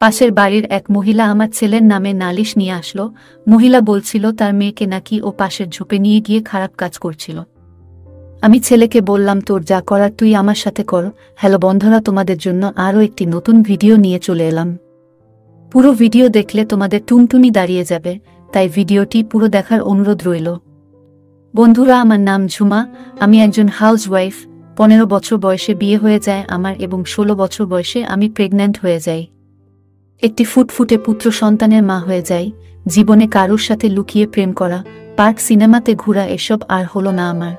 পাশের বাড়ির এক মহিলা আমার ছেলের নামে নালিশ নিয়ে আসলো। মহিলা বলছিল তার মেয়েকে নাকি ও পাশের ঝোপে নিয়ে গিয়ে খারাপ কাজ করছিল। আমি ছেলেকে বললাম, তোর যা করার তুই আমার সাথে কর। হ্যালো বন্ধুরা, তোমাদের জন্য আরও একটি নতুন ভিডিও নিয়ে চলে এলাম। পুরো ভিডিও দেখলে তোমাদের টুনটুনি দাঁড়িয়ে যাবে, তাই ভিডিওটি পুরো দেখার অনুরোধ রইল। বন্ধুরা, আমার নাম ঝুমা। আমি একজন হাউসওয়াইফ। 15 বছর বয়সে বিয়ে হয়ে যায় আমার এবং 16 বছর বয়সে আমি প্রেগন্যান্ট হয়ে যাই। একটি ফুটফুটে পুত্র সন্তানের মা হয়ে যাই। জীবনে কারোর সাথে লুকিয়ে প্রেম করা, পার্ক সিনেমাতে ঘোরা এসব আর হলো না আমার।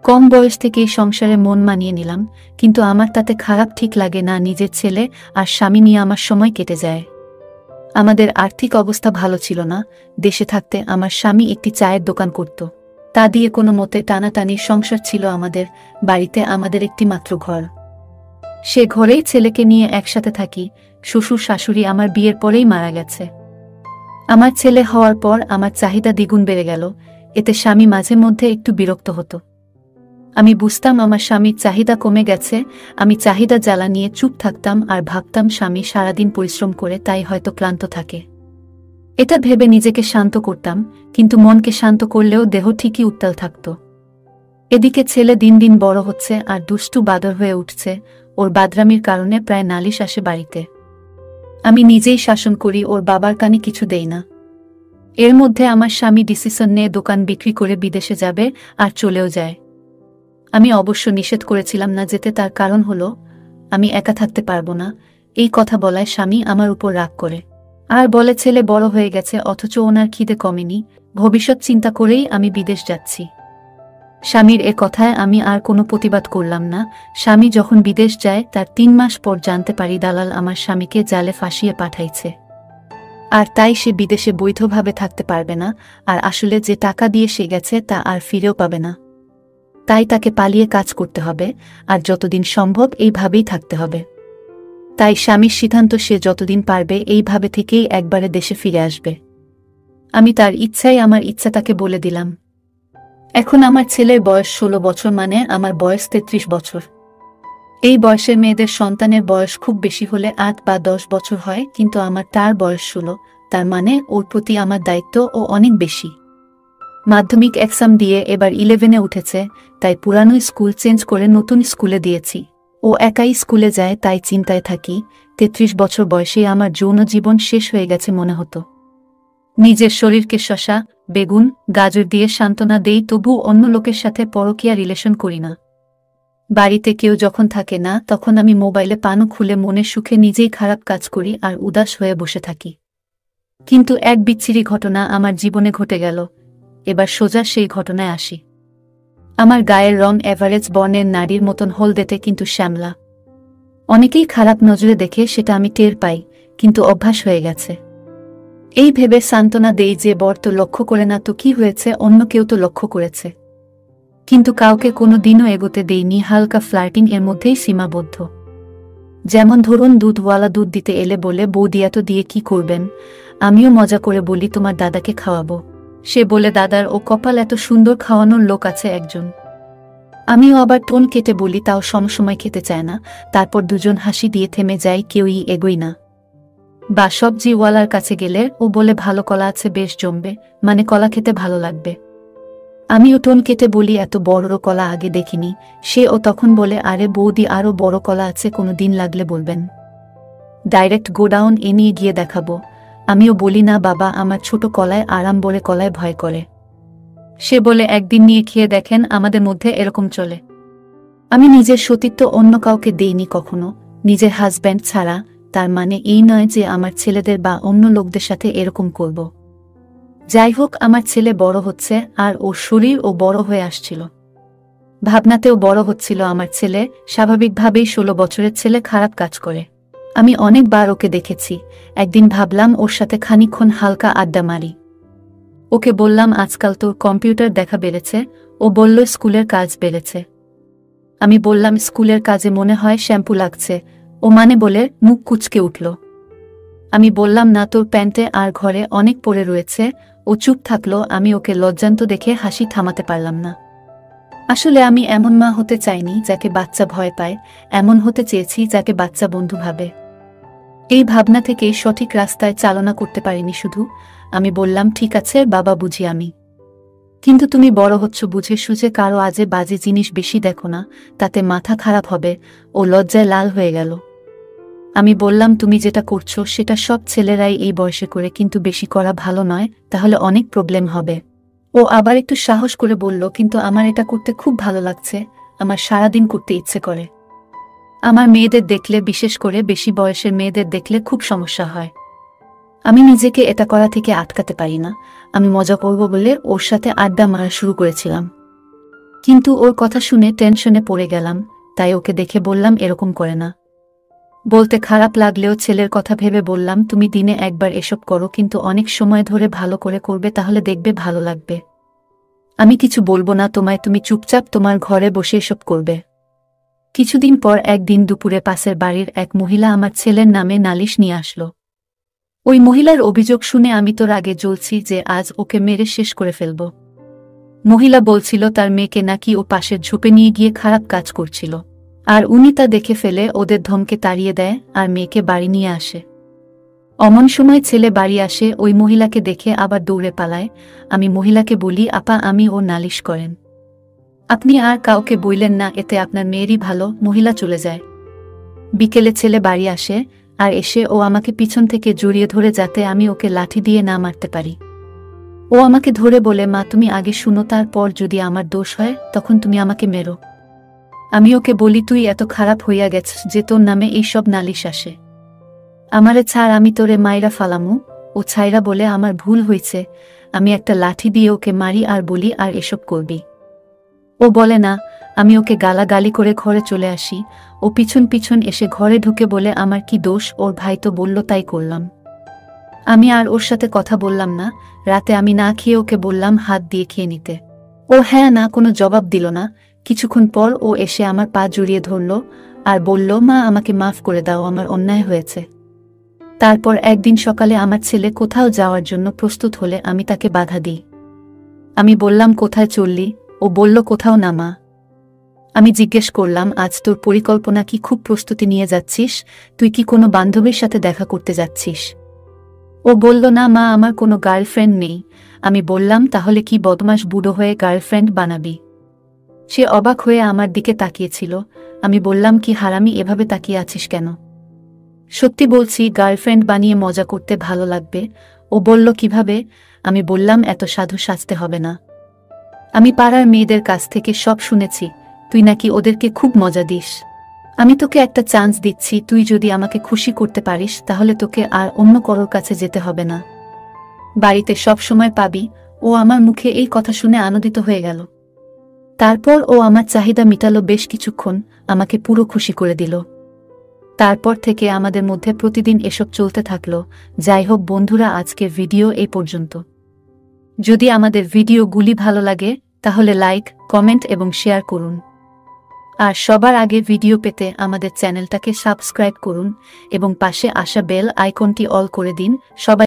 কম বয়স থেকেই সংসারে মন মানিয়ে নিলাম, কিন্তু আমার তাতে খারাপ ঠিক লাগে না। নিজের ছেলে আর স্বামী নিয়ে আমার সময় কেটে যায়। আমাদের আর্থিক অবস্থা ভালো ছিল না। দেশে থাকতে আমার স্বামী একটি চায়ের দোকান করত। তা দিয়ে কোনো মতে টানাটানির সংসার ছিল আমাদের। বাড়িতে আমাদের একটি মাত্র ঘর। সে ঘরেই ছেলেকে নিয়ে একসাথে থাকি। শ্বশুর শাশুড়ি আমার বিয়ের পরেই মারা গেছে। আমার ছেলে হওয়ার পর আমার চাহিদা দ্বিগুণ বেড়ে গেল। এতে স্বামী মাঝে মধ্যে একটু বিরক্ত হতো। আমি বুঝতাম আমার স্বামীর চাহিদা কমে গেছে। আমি চাহিদা জ্বালা নিয়ে চুপ থাকতাম আর ভাবতাম স্বামী সারাদিন পরিশ্রম করে তাই হয়তো ক্লান্ত থাকে। এটা ভেবে নিজেকে শান্ত করতাম, কিন্তু মনকে শান্ত করলেও দেহ ঠিকই উত্তাল থাকত। এদিকে ছেলে দিন দিন বড় হচ্ছে আর দুষ্টু বাদর হয়ে উঠছে। ওর বাদরামির কারণে প্রায় নালিশ আসে বাড়িতে। আমি নিজেই শাসন করি, ওর বাবার কানে কিছু দেই না। এর মধ্যে আমার স্বামী ডিসিশন নিয়ে দোকান বিক্রি করে বিদেশে যাবে আর চলেও যায়। আমি অবশ্য নিষেধ করেছিলাম না যেতে, তার কারণ হলো আমি একা থাকতে পারবো না। এই কথা বলায় স্বামী আমার উপর রাগ করে আর বলে ছেলে বড় হয়ে গেছে, অথচ ওনার খিদে কমেনি। ভবিষ্যৎ চিন্তা করেই আমি বিদেশ যাচ্ছি। স্বামীর এ কথায় আমি আর কোনো প্রতিবাদ করলাম না। স্বামী যখন বিদেশ যায় তার 3 মাস পর জানতে পারি দালাল আমার স্বামীকে জালে ফাঁসিয়ে পাঠাইছে। আর তাই সে বিদেশে বৈধভাবে থাকতে পারবে না। আর আসলে যে টাকা দিয়ে সে গেছে তা আর ফিরেও পাবে না। তাই তাকে পালিয়ে কাজ করতে হবে আর যতদিন সম্ভব এইভাবেই থাকতে হবে। তাই স্বামীর সিদ্ধান্ত, সে যতদিন পারবে এইভাবে থেকেই একবারে দেশে ফিরে আসবে। আমি তার ইচ্ছাই আমার ইচ্ছা তাকে বলে দিলাম। এখন আমার ছেলের বয়স 16 বছর, মানে আমার বয়স 33 বছর। এই বয়সের মেয়েদের সন্তানের বয়স খুব বেশি হলে 8 বা 10 বছর হয়, কিন্তু আমার তার বয়স 16। তার মানে ওর প্রতি আমার দায়িত্ব ও অনেক বেশি। মাধ্যমিক এক্সাম দিয়ে এবার 11-এ উঠেছে, তাই পুরানো স্কুল চেঞ্জ করে নতুন স্কুলে দিয়েছি। ও একাই স্কুলে যায়, তাই চিন্তায় থাকি। 33 বছর বয়সে আমার যৌন জীবন শেষ হয়ে গেছে মনে হতো। নিজের শরীরকে শসা, বেগুন, গাজর দিয়ে সান্ত্বনা দেই, তবু অন্য লোকের সাথে পরকীয়া রিলেশন করি না। বাড়িতে কেউ যখন থাকে না তখন আমি মোবাইলে পানু খুলে মনের সুখে নিজেই খারাপ কাজ করি আর উদাস হয়ে বসে থাকি। কিন্তু এক বিচ্ছিরি ঘটনা আমার জীবনে ঘটে গেল। এবার সোজা সেই ঘটনায় আসি। আমার গায়ের রং এভারেজ বর্ণের নারীর মতন হলদেটে কিন্তু শ্যামলা। অনেকেই খারাপ নজরে দেখে, সেটা আমি টের পাই, কিন্তু অভ্যাস হয়ে গেছে। এই ভেবে সান্ত্বনা দেই যে বর তো লক্ষ্য করে না, তো কি হয়েছে, অন্য কেউ তো লক্ষ্য করেছে। কিন্তু কাউকে কোনো দিনও এগোতে দেইনি। হালকা ফ্লার্টিং এর মধ্যেই সীমাবদ্ধ। যেমন ধরুন, দুধওয়ালা দুধ দিতে এলে বলে, বৌদি এত দিয়ে কি করবেন? আমিও মজা করে বলি, তোমার দাদাকে খাওয়াবো। সে বলে, দাদার ও কপাল, এত সুন্দর খাওয়ানোর লোক আছে একজন। আমিও আবার টোন কেটে বলি, তাও সমসময় খেতে চায় না। তারপর দুজন হাসি দিয়ে থেমে যাই, কেউই এগোই না। বা সবজিওয়ালার কাছে গেলে ও বলে, ভালো কলা আছে, বেশ জমবে, মানে কলা খেতে ভালো লাগবে। আমিও টোন কেটে বলি, এত বড় কলা আগে দেখিনি। সে ও তখন বলে, আরে বৌদি, আরও বড় কলা আছে, কোনো দিন লাগলে বলবেন। ডাইরেক্ট গোডাউন এ নিয়ে গিয়ে দেখাবো। আমিও বলি, না বাবা, আমার ছোট কলায় আরাম, বলে কলায় ভয় করে। সে বলে, একদিন নিয়ে খেয়ে দেখেন, আমাদের মধ্যে এরকম চলে। আমি নিজের সতীত্ব অন্য কাউকে দেইনি কখনো, নিজের হাজব্যান্ড ছাড়া। তার মানে এই নয় যে আমার ছেলেদের বা অন্য লোকদের সাথে এরকম করব। যাই হোক, আমার ছেলে বড় হচ্ছে আর ওর শরীর ও বড় হয়ে আসছিল। ভাবনাতেও বড় হচ্ছিল আমার ছেলে। স্বাভাবিকভাবেই 16 বছরের ছেলে খারাপ কাজ করে। আমি অনেকবার ওকে দেখেছি। একদিন ভাবলাম ওর সাথে খানিকক্ষণ হালকা আড্ডা মারি। ওকে বললাম, আজকাল তোর কম্পিউটার দেখা বেড়েছে। ও বলল, স্কুলের কাজ বেড়েছে। আমি বললাম, স্কুলের কাজে মনে হয় শ্যাম্পু লাগছে। ও মানে বলে মুখ কুঁচকে উঠল। আমি বললাম, না, তোর প্যান্টে আর ঘরে অনেক পড়ে রয়েছে। ও চুপ থাকলো। আমি ওকে লজ্জান্ত দেখে হাসি থামাতে পারলাম না। আসলে আমি এমন মা হতে চাইনি যাকে বাচ্চা ভয় পায়, এমন হতে চেয়েছি যাকে বাচ্চা বন্ধু ভাবে। এই ভাবনা থেকেই সঠিক রাস্তায় চালনা করতে পারিনি শুধু। আমি বললাম, ঠিক আছে বাবা, বুঝি আমি, কিন্তু তুমি বড় হচ্ছ, বুঝে সুঝে কারো আজে বাজে জিনিস বেশি দেখো না, তাতে মাথা খারাপ হবে। ও লজ্জায় লাল হয়ে গেল। আমি বললাম, তুমি যেটা করছো সেটা সব ছেলেরাই এই বয়সে করে, কিন্তু বেশি করা ভালো নয়, তাহলে অনেক প্রবলেম হবে। ও আবার একটু সাহস করে বলল, কিন্তু আমার এটা করতে খুব ভালো লাগছে, আমার সারাদিন করতে ইচ্ছে করে। আমার মেয়েদের দেখলে, বিশেষ করে বেশি বয়সের মেয়েদের দেখলে খুব সমস্যা হয়। আমি নিজেকে এটা করা থেকে আটকাতে পারি না। আমি মজা করব বলে ওর সাথে আড্ডা মারা শুরু করেছিলাম, কিন্তু ওর কথা শুনে টেনশনে পড়ে গেলাম। তাই ওকে দেখে বললাম, এরকম করে না। বলতে খারাপ লাগলেও ছেলের কথা ভেবে বললাম, তুমি দিনে একবার এসব করো, কিন্তু অনেক সময় ধরে ভালো করে করবে, তাহলে দেখবে ভালো লাগবে। আমি কিছু বলবো না তোমায়, তুমি চুপচাপ তোমার ঘরে বসে এসব করবে। কিছুদিন পর একদিন দুপুরে পাশের বাড়ির এক মহিলা আমার ছেলের নামে নালিশ নিয়ে আসলো। ওই মহিলার অভিযোগ শুনে আমি তো রাগে জ্বলছি যে আজ ওকে মেরে শেষ করে ফেলব। মহিলা বলছিল তার মেয়েকে নাকি ও পাশের ঝোপে নিয়ে গিয়ে খারাপ কাজ করছিল, আর উনি তা দেখে ফেলে ওদের ধমকে তাড়িয়ে দেয় আর মেয়েকে বাড়ি নিয়ে আসে। অমন সময় ছেলে বাড়ি আসে, ওই মহিলাকে দেখে আবার দৌড়ে পালায়। আমি মহিলাকে বলি, আপা, আমি ও নালিশ করেন, আপনি আর কাউকে বইলেন না, এতে আপনার মেয়েরই ভালো। মহিলা চলে যায়। বিকেলে ছেলে বাড়ি আসে, আর এসে ও আমাকে পিছন থেকে জড়িয়ে ধরে যাতে আমি ওকে লাঠি দিয়ে না মারতে পারি। ও আমাকে ধরে বলে, মা তুমি আগে শুনো, তারপর যদি আমার দোষ হয় তখন তুমি আমাকে মেরো। আমি ওকে বলি, তুই এত খারাপ হইয়া গেছিস যে তোর নামে এইসব নালিশ আসে। আমারে ছাড়, আমি তোরে মাইরা ফালামু। ও ছাইরা বলে, আমার ভুল হইছে, আমি একটা লাঠি দিয়ে ওকে মারি আর বলি, আর এসব করবি। ও বলে না। আমি ওকে গালাগালি করে ঘরে চলে আসি। ও পিছন পিছন এসে ঘরে ঢুকে বলে, আমার কি দোষ, ওর ভাই তো বলল তাই করলাম। আমি আর ওর সাথে কথা বললাম না। রাতে আমি না খেয়ে ওকে বললাম হাত দিয়ে খেয়ে নিতে। ও হ্যাঁ না কোনো জবাব দিল না। কিছুক্ষণ পর ও এসে আমার পা জড়িয়ে ধরল আর বলল, মা আমাকে মাফ করে দাও, আমার অন্যায় হয়েছে। তারপর একদিন সকালে আমার ছেলে কোথাও যাওয়ার জন্য প্রস্তুত হলে আমি তাকে বাধা দিই। আমি বললাম, কোথায় চললি? ও বলল, কোথাও না মা। আমি জিজ্ঞেস করলাম, আজ তোর পরিকল্পনা কি? খুব প্রস্তুতি নিয়ে যাচ্ছিস? তুই কি কোনো বান্ধবীর সাথে দেখা করতে যাচ্ছিস? ও বলল, না মা, আমার কোনো গার্লফ্রেন্ড নেই। আমি বললাম, তাহলে কি বদমাশ বুড়ো হয়ে গার্লফ্রেন্ড বানাবি? সে অবাক হয়ে আমার দিকে তাকিয়েছিল। আমি বললাম, কি হারামি, এভাবে তাকিয়ে আছিস কেন? সত্যি বলছি, গার্লফ্রেন্ড বানিয়ে মজা করতে ভালো লাগবে। ও বলল, কিভাবে? আমি বললাম, এত সাধু সাজতে হবে না। আমি পাড়ার মেয়েদের কাছ থেকে সব শুনেছি, তুই নাকি ওদেরকে খুব মজা দিস। আমি তোকে একটা চান্স দিচ্ছি, তুই যদি আমাকে খুশি করতে পারিস তাহলে তোকে আর অন্য কারোর কাছে যেতে হবে না, বাড়িতে সব সময় পাবি। ও আমার মুখে এই কথা শুনে আনন্দিত হয়ে গেল। তারপর ও আমার চাহিদা মিটালো বেশ কিছুক্ষণ, আমাকে পুরো খুশি করে দিল। তারপর থেকে আমাদের মধ্যে প্রতিদিন এসব চলতে থাকলো। যাই হোক বন্ধুরা, আজকের ভিডিও এই পর্যন্ত। যদি আমাদের ভিডিওগুলি ভালো লাগে তাহলে লাইক, কমেন্ট এবং শেয়ার করুন। আর সবার আগে ভিডিও পেতে আমাদের চ্যানেলটাকে সাবস্ক্রাইব করুন এবং পাশে আসা বেল আইকনটি অল করে দিন। সবাই